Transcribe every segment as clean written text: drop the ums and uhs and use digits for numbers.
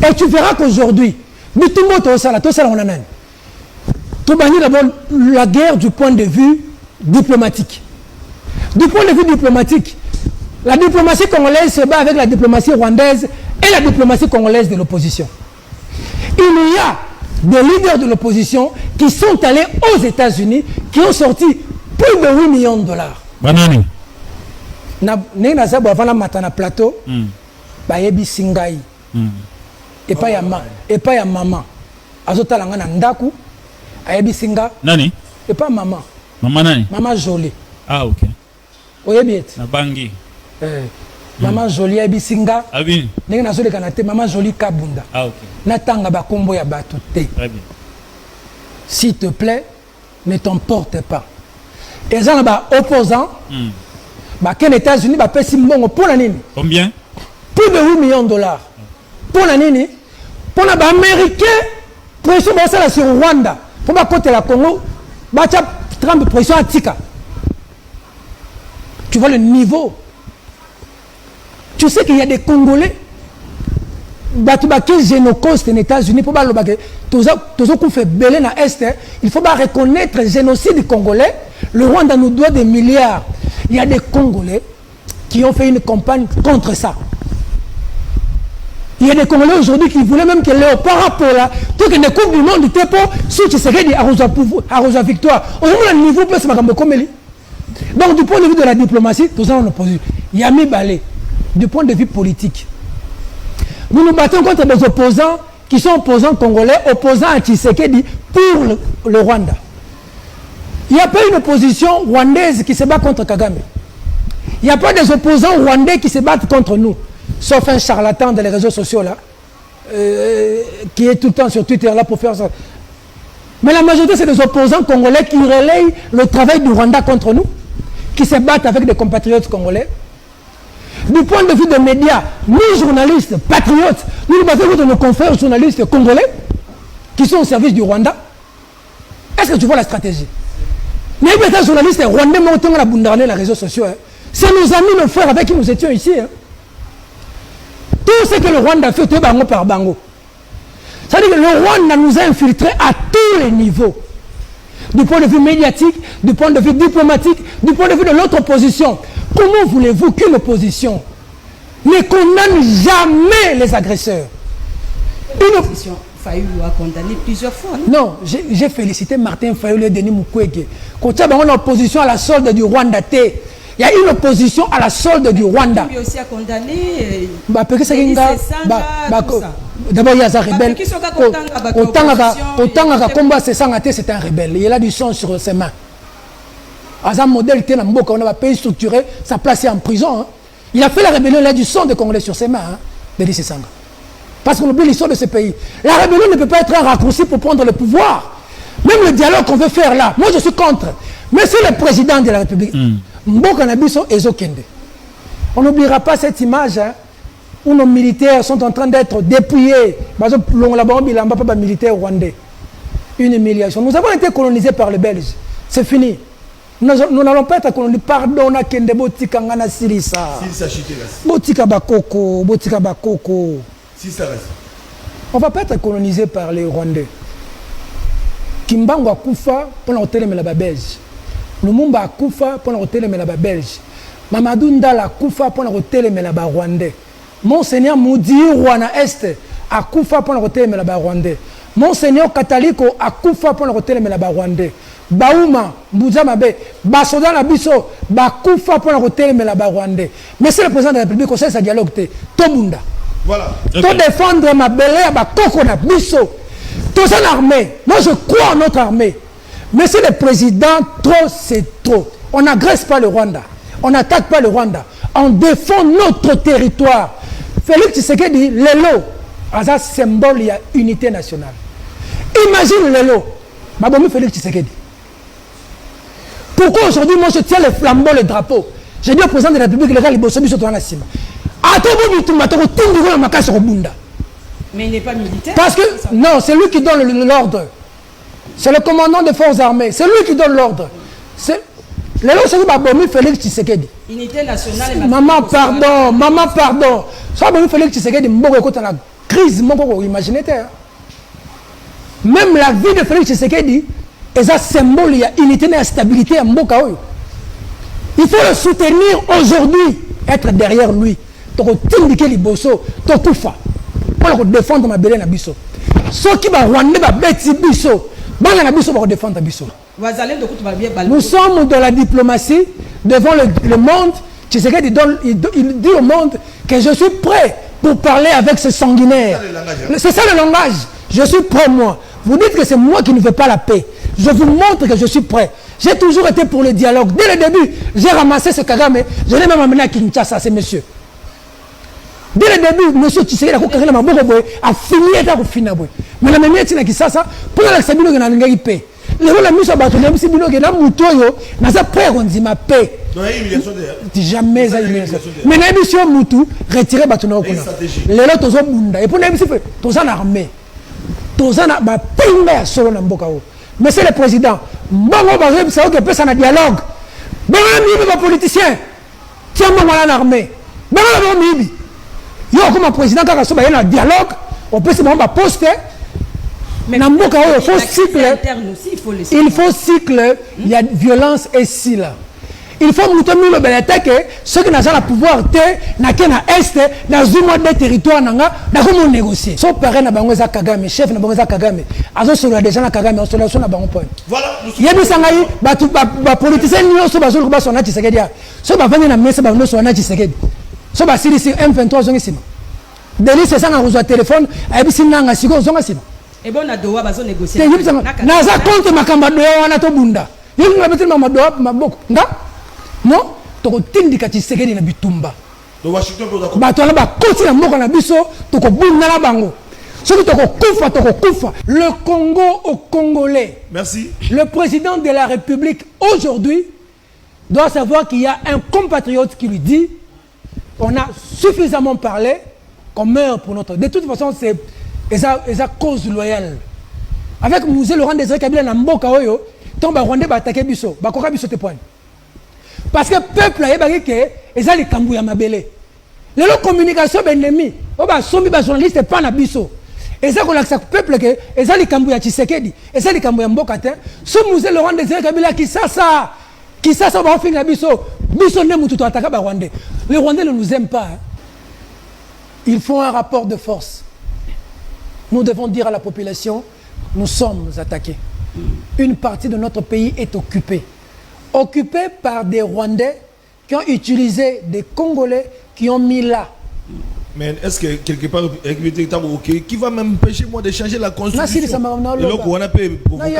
Et tu verras qu'aujourd'hui, tout banni d'abord la guerre du point de vue diplomatique. Du point de vue diplomatique, la diplomatie congolaise se bat avec la diplomatie rwandaise et la diplomatie congolaise de l'opposition. Il y a des leaders de l'opposition qui sont allés aux États-Unis, qui ont sorti plus de 8 millions de dollars. Banani. Na plateau, bayebi singai. Et pas ya maman. Azota langa na ndaku, ayebi singa. Nani? Et pas maman. Maman nani? Maman jolie. Ah ok. Oyebi et. Na bangi. Maman jolie ayebi singa. Ah bien. Ndenge na zole kanate maman jolie kabunda. Ah ok. Na tanga ba kombo ya bato te. Très bien. S'il te plaît, ne t'emporte pas. Et ça là opposant. Bah les États-Unis bah pèse mbongo pour la nini. Combien? Plus de 8 millions de dollars. Pour la nini. Pour les Américains, pression là sur Rwanda. Pour ma côté la Congo, bah tu as 30 pression à Tika. Tu vois le niveau. Tu sais qu'il y a des Congolais. Bah tu vas qu'ils génocide aux États-Unis pour bah le baguette. Tous ceux qui fait belé na Est, il faut pas reconnaître le génocide congolais. Le Rwanda nous doit des milliards. Il y a des Congolais qui ont fait une campagne contre ça. Il y a des Congolais aujourd'hui qui voulaient même que Léopard pour là, tout que les coupes du monde étaient pour ceux qui seraient dit à Rosa Victoire. Aujourd'hui, le niveau peut se mettre comme lui. Donc, du point de vue de la diplomatie, tout ça on oppose. Yami Balé, du point de vue politique, nous nous battons contre des opposants qui sont opposants congolais, opposants à Tshisekedi pour le Rwanda. Il n'y a pas une opposition rwandaise qui se bat contre Kagame. Il n'y a pas des opposants rwandais qui se battent contre nous. Sauf un charlatan dans les réseaux sociaux là, qui est tout le temps sur Twitter là pour faire ça. Mais la majorité c'est des opposants congolais qui relayent le travail du Rwanda contre nous, qui se battent avec des compatriotes congolais. Du point de vue des médias, nous journalistes, patriotes, nous nous battons contre nos confrères journalistes congolais qui sont au service du Rwanda. Est-ce que tu vois la stratégie? Mais les journalistes rwandais montent la bundarne les réseaux sociaux. C'est nos amis, nos frères avec qui nous étions ici. Tout ce que le Rwanda fait, tout bango par bango. C'est-à-dire que le Rwanda nous a infiltrés à tous les niveaux. Du point de vue médiatique, du point de vue diplomatique, du point de vue de l'autre opposition. Comment voulez-vous qu'une opposition ne condamne jamais les agresseurs? Une opposition. Fayulu a condamné plusieurs fois. Non, j'ai félicité Martin Fayulu et Denis Mukwege. Quand il y a une opposition à la solde du Rwanda, il y a une opposition à la solde du Rwanda. Lui aussi a condamné. D'abord, il y a un rebelle. Autant que combat c'est un rebelle. Il a du sang sur ses mains. À un modèle qui est on a un pays structuré, sa place est en prison. Il a fait la rébellion, il a du sang de Congolais sur ses mains. Denis Sesanga. Parce qu'on oublie l'histoire de ce pays. La rébellion ne peut pas être un raccourci pour prendre le pouvoir. Même le dialogue qu'on veut faire là, moi je suis contre. Mais c'est le président de la République. On n'oubliera pas cette image où nos militaires sont en train d'être dépouillés. Par exemple, pas militaire rwandais. Une humiliation. Nous avons été colonisés par les Belges. C'est fini. Nous n'allons pas être colonisés. Pardon, on a kende botika ngana silisa. Botika bakoko, botika bakoko. On ne va pas être colonisé par les Rwandais. Kimbangu a Koufa pour l'hôtel de la Belge. Lumumba a Koufa pour l'hôtel de la Belge. Mamadou Ndala a Koufa pour l'hôtel de la Rwandais. Monseigneur Moudi Rwanda Est a Koufa pour l'hôtel de la Rwandais. Monseigneur Kataliko a Koufa pour l'hôtel de la Rwandais. Baouma, Bouzamabe, Basoda Nabiso, Bakoufa pour l'hôtel de la Rwandais. Mais c'est le président de la République qui a dialogue. Tobunda. Voilà. Pour défendre ma belle à Kokona Bisso. Tout ça l'armée. Moi je crois en notre armée. Mais c'est le président, trop c'est trop. On n'agresse pas le Rwanda. On n'attaque pas le Rwanda. On défend notre territoire. Félix Tshisekedi, l'élo, un symbole, il y a unité nationale. Imagine l'élo. Mabomi Félix Tshisekedi. Pourquoi aujourd'hui moi je tiens les flambeaux, les drapeaux? J'ai dit au président de la République, les gars, les bossomis sont dans la cime. Mais il n'est pas militaire. Parce que, non, c'est lui qui donne l'ordre. C'est le commandant des forces armées. C'est lui qui donne l'ordre. Les lois, c'est Babomi Félix Tshisekedi. Unité nationale. Maman, pardon. Ça, Babomi Félix Tshisekedi, Mbogo, écoute, on a crise, imaginez. Même la vie de Félix Tshisekedi est un symbole, il y a unité et la stabilité à Mboka. Il faut le soutenir aujourd'hui, être derrière lui. Pour t'indiquer les bossos, pour défendre ma belle Nabiso. Ceux qui vont rendre ma bête Biso, pour défendre Biso. Nous sommes dans la diplomatie devant le monde. Tshisekedi il dit au monde que je suis prêt pour parler avec ce sanguinaire. C'est ça le langage. Je suis prêt, moi. Vous dites que c'est moi qui ne veux pas la paix. Je vous montre que je suis prêt. J'ai toujours été pour le dialogue. Dès le début, j'ai ramassé ce Kagame. Je l'ai même amené à Kinshasa, ces messieurs. Dès le début, M. Tshisekedi a fini à finir. Mais la même chose, c'est ça. Pour la Sabino, il y a une paix. Les gens qui ont battu, les gens qui ont battu, ils ont prêt à dire ma paix. Jamais ça humiliation. Mais les missions Moutou, retirer Batouno. Les autres sont bunda. Et pour les missions, tous en armée. Tous en armée. Pinga solo na mboka o. Monsieur le Président, Mbongo Bazou, ça veut que ça un dialogue. Mais les politiciens, tiens moi en armée. Mais les yo comme président quand on a un dialogue, on peut se poster. Mais il faut cycle. Il faut cycle. Il y a violence ici là. Il faut que nous que ceux qui n'ont pas le pouvoir, n'a qu'un est, dans un mois de territoire, nous négocier. Son parrain n'a pas Kagame, chef n'a pas Kagame. Azo sur des gens à Kagame, on se lance sur la banque. Voilà. Il y a des sangaïs, les politiciens n'y sont pas sur le bas sur Tshisekedi. Ceux qui viennent à Messe, ils sont à Tshisekedi. Ceux qui sont ici, M23 sont ici. Delis, c'est ça, on a un téléphone, et puis c'est un sigo, ils sont ici. Et bon, on a doit négocier. Naza compte ma cambadoué, on a tout bunda. Il y a un madoua, ma bok. Non, tu as dit que tu as bitumba. Washington, le Congo aux Congolais. Merci. Le président de la République aujourd'hui doit savoir qu'il y a un compatriote qui lui dit on a suffisamment parlé qu'on meurt pour notre. De toute façon, c'est sa cause loyale. Avec Mouzé Laurent Désiré Kabila Namboka Oyo, tombe à Rwanda attaquer Bisso. Bakoka Bisso te point. Parce que le peuple a dit que les gens sont mabélé. Les communications ennemi, les journalistes pas na biso. Et ça qu'on a le peuple que les gens sont Tshisekedi, et ça les Kambouya Mbokate, ce musée Laurent Désiré Kabila qui ça va finir la biso. Biso ne mutu attaquer ba Rwandais. Les Rwandais ne nous aiment pas. Ils font un rapport de force. Nous devons dire à la population, nous sommes attaqués. Une partie de notre pays est occupée. Occupé par des Rwandais qui ont utilisé des Congolais qui ont mis là. Mais est-ce que quelque part, qui va m'empêcher moi de changer la constitution? Et donc, on a pu provoquer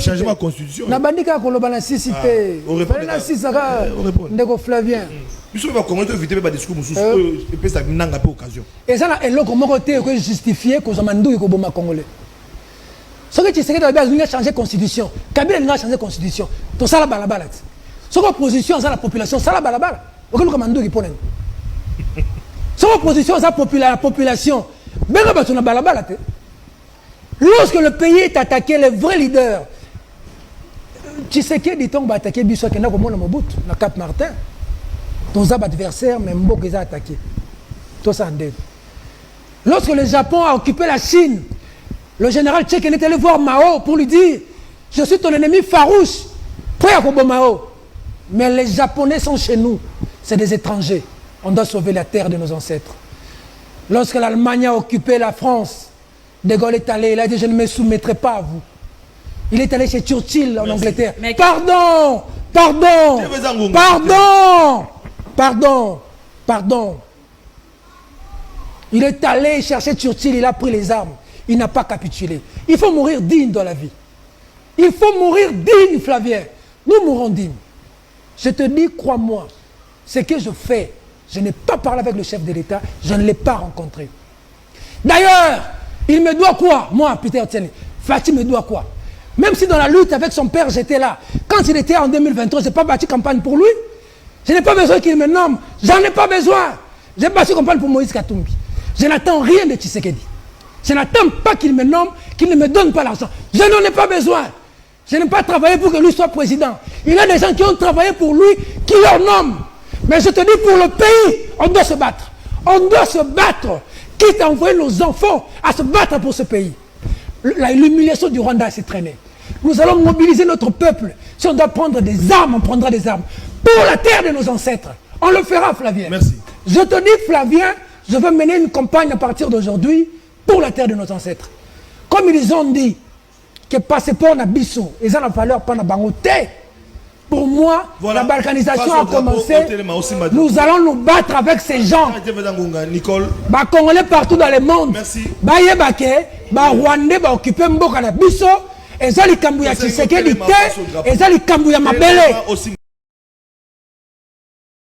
changer ma constitution. Et ça, c'est justifié que les Congolais. Ce que tu sais que tu as changé la constitution. Kabila a changé la constitution. Tout ça, la balabala. Ce que l'opposition, c'est la population, ça la balabala. Auquel commando qui pone. Ce que l'opposition, c'est la population. Mais là, tu as balabala. Lorsque le pays est attaqué, les vrais leaders, tu sais que dit on va attaquer Bissau qui n'a pas mon Mobutu, la Cap Martin. Ton adversaire, même beaucoup ils ont attaqué. Tout ça en dette. Lorsque le Japon a occupé la Chine, le général tchèque est allé voir Mao pour lui dire je suis ton ennemi farouche, prêt à combattre Mao. Mais les Japonais sont chez nous, c'est des étrangers. On doit sauver la terre de nos ancêtres. Lorsque l'Allemagne a occupé la France, De Gaulle est allé, il a dit je ne me soumettrai pas à vous. Il est allé chez Churchill en Angleterre. Mais... Pardon. Il est allé chercher Churchill, il a pris les armes. Il n'a pas capitulé. Il faut mourir digne dans la vie. Il faut mourir digne, Flavien. Nous mourrons dignes. Je te dis, crois-moi, ce que je fais, je n'ai pas parlé avec le chef de l'État, je ne l'ai pas rencontré. D'ailleurs, il me doit quoi? Moi, Peter Tieni, Fatih me doit quoi? Même si dans la lutte avec son père, j'étais là. Quand il était en 2023, je n'ai pas bâti campagne pour lui. Je n'ai pas besoin qu'il me nomme. J'en ai pas besoin. J'ai bâti campagne pour Moïse Katumbi. Je n'attends rien de Tshisekedi. Je n'attends pas qu'il me nomme, qu'il ne me donne pas l'argent. Je n'en ai pas besoin. Je n'ai pas travaillé pour que lui soit président. Il y a des gens qui ont travaillé pour lui, qui leur nomment. Mais je te dis, pour le pays, on doit se battre. On doit se battre, quitte à envoyer nos enfants à se battre pour ce pays. L'humiliation du Rwanda s'est traînée. Nous allons mobiliser notre peuple. Si on doit prendre des armes, on prendra des armes. Pour la terre de nos ancêtres. On le fera, Flavien. Merci. Je te dis, Flavien, je vais mener une campagne à partir d'aujourd'hui pour la terre de nos ancêtres. Comme ils ont dit que passeport na biso, ils ont la valeur pas na bangoté. Pour moi, voilà. La balkanisation a commencé. Nous allons nous battre avec ces gens. Bah Congolais partout dans le monde. Merci. Bah Yébake, bah Rwandais, bah occupé Mboka na biso. Et ça les Kambouya Tshisekedi, et ça les Kambouya Mabele.